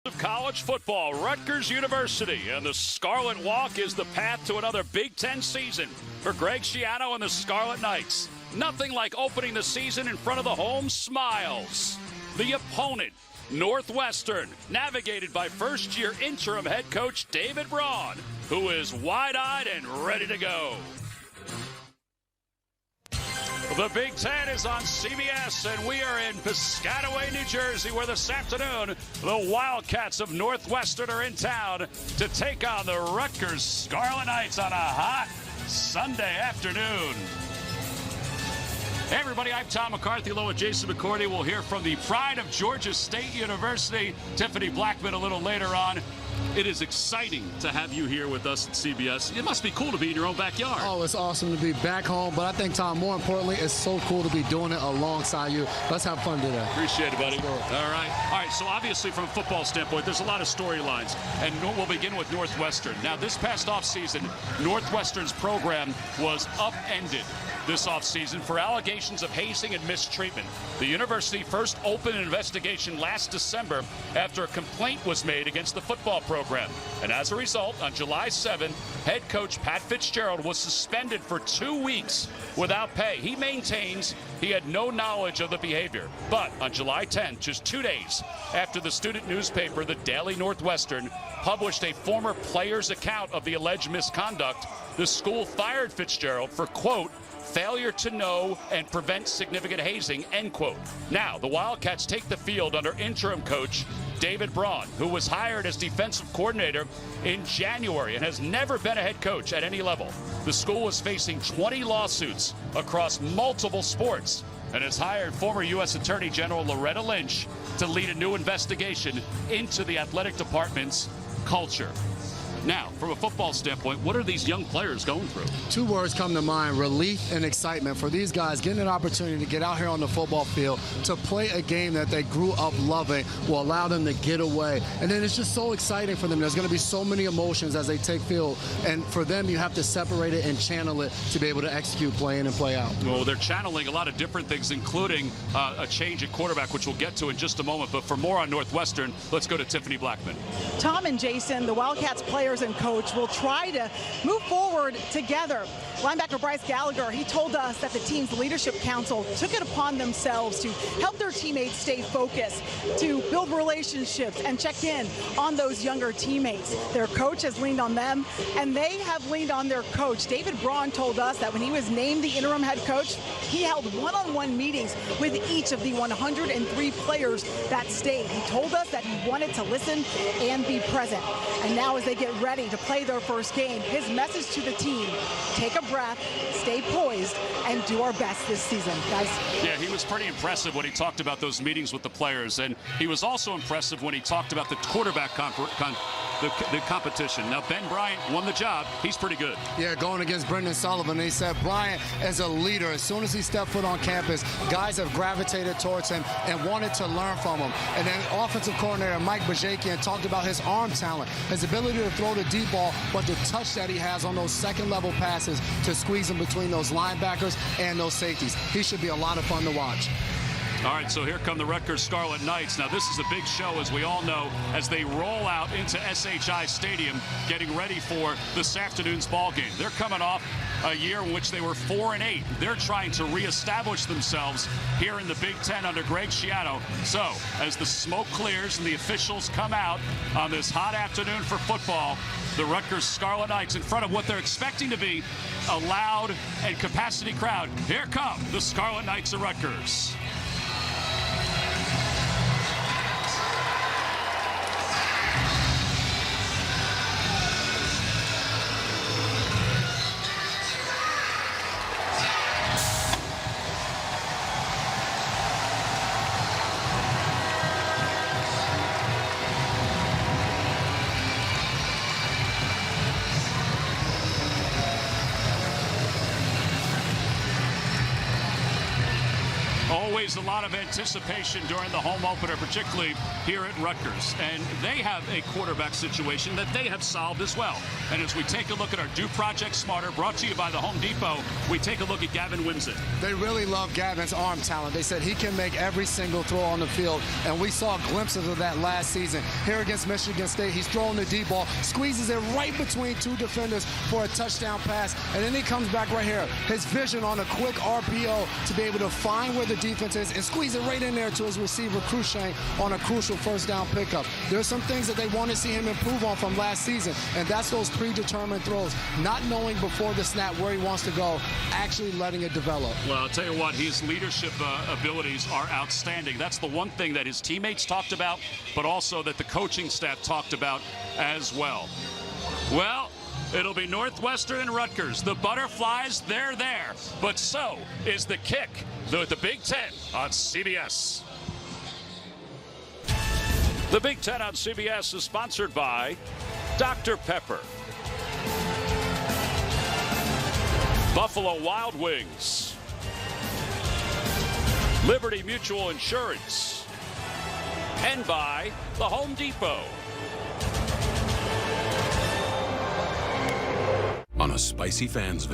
Of college football, Rutgers University, and the Scarlet Walk is the path to another Big Ten season for Greg Schiano and the Scarlet Knights. Nothing like opening the season in front of the home smiles. The opponent, Northwestern, navigated by first-year interim head coach David Braun, who is wide-eyed and ready to go. The Big Ten is on CBS, and we are in Piscataway, New Jersey, where this afternoon the Wildcats of Northwestern are in town to take on the Rutgers Scarlet Knights on a hot Sunday afternoon. Hey everybody, I'm Tom McCarthy, along with Jason McCourty. We'll hear from the pride of Georgia State University, Tiffany Blackman, a little later on. It is exciting to have you here with us at CBS. It must be cool to be in your own backyard. Oh, it's awesome to be back home, but I think, Tom, more importantly, it's so cool to be doing it alongside you. Let's have fun today. Appreciate it, buddy. All right, so obviously from a football standpoint, there's a lot of storylines, and we'll begin with Northwestern. Now, this past offseason, Northwestern's program was upended this offseason for allegations of hazing and mistreatment. The university first opened an investigation last December after a complaint was made against the football program. And as a result, on July 7, head coach Pat Fitzgerald was suspended for 2 weeks without pay. He maintains he had no knowledge of the behavior. But on July 10, just 2 days after the student newspaper, the Daily Northwestern, published a former player's account of the alleged misconduct, the school fired Fitzgerald for, quote, failure to know and prevent significant hazing, end quote. Now, the Wildcats take the field under interim coach David Braun, who was hired as defensive coordinator in January and has never been a head coach at any level. The school was facing 20 lawsuits across multiple sports and has hired former U.S. Attorney General Loretta Lynch to lead a new investigation into the athletic department's culture. Now, from a football standpoint, what are these young players going through? 2 words come to mind: relief and excitement. For these guys, getting an opportunity to get out here on the football field to play a game that they grew up loving will allow them to get away. And then it's just so exciting for them. There's going to be so many emotions as they take field. And for them, you have to separate it and channel it to be able to execute play in and play out. Well, they're channeling a lot of different things, including a change at quarterback, which we'll get to in just a moment. But for more on Northwestern, let's go to Tiffany Blackman. Tom and Jason, the Wildcats players and coach will try to move forward together. Linebacker Bryce Gallagher, he told us that the team's leadership council took it upon themselves to help their teammates stay focused, to build relationships and check in on those younger teammates. Their coach has leaned on them, and they have leaned on their coach. David Braun told us that when he was named the interim head coach, he held one-on-one meetings with each of the 103 players that stayed. He told us that he wanted to listen and be present. And now as they get ready to play their first game, his message to the team: take a breath, stay poised, and do our best this season, guys. Yeah, he was pretty impressive when he talked about those meetings with the players, and he was also impressive when he talked about the quarterback the competition. Now, Ben Bryant won the job. He's pretty good. Yeah, going against Brendan Sullivan. He said Bryant, as a leader, as soon as he stepped foot on campus, guys have gravitated towards him and wanted to learn from him. And then offensive coordinator Mike Bajakian talked about his arm talent, his ability to throw the deep ball, but the touch that he has on those second-level passes to squeeze in between those linebackers and those safeties. He should be a lot of fun to watch. All right, so here come the Rutgers Scarlet Knights. Now, this is a big show, as we all know, as they roll out into SHI Stadium, getting ready for this afternoon's ball game. They're coming off a year in which they were 4-8. They're trying to reestablish themselves here in the Big Ten under Greg Schiano. So, as the smoke clears and the officials come out on this hot afternoon for football, the Rutgers Scarlet Knights in front of what they're expecting to be a loud and capacity crowd. Here come the Scarlet Knights of Rutgers. always a lot of anticipation during the home opener, particularly here at Rutgers. And they have a quarterback situation that they have solved as well. And as we take a look at our Do Project Smarter, brought to you by the Home Depot, we take a look at Gavin Wimsatt. They really love Gavin's arm talent. They said he can make every single throw on the field, and we saw glimpses of that last season. Here against Michigan State, he's throwing the deep ball, squeezes it right between two defenders for a touchdown pass, and then he comes back right here. His vision on a quick RPO to be able to find where the defense is and squeeze it right in there to his receiver, Cruikshank, on a crucial first down pickup. There's some things that they want to see him improve on from last season, and that's those predetermined throws, not knowing before the snap where he wants to go, actually letting it develop. Well, I'll tell you what, his leadership abilities are outstanding. That's the one thing that his teammates talked about, but also that the coaching staff talked about as well. Well, it'll be Northwestern and Rutgers. The Butterflies, they're there. But so is the kick, the Big Ten on CBS. The Big Ten on CBS is sponsored by Dr. Pepper, Buffalo Wild Wings, Liberty Mutual Insurance, and by the Home Depot. On a spicy fans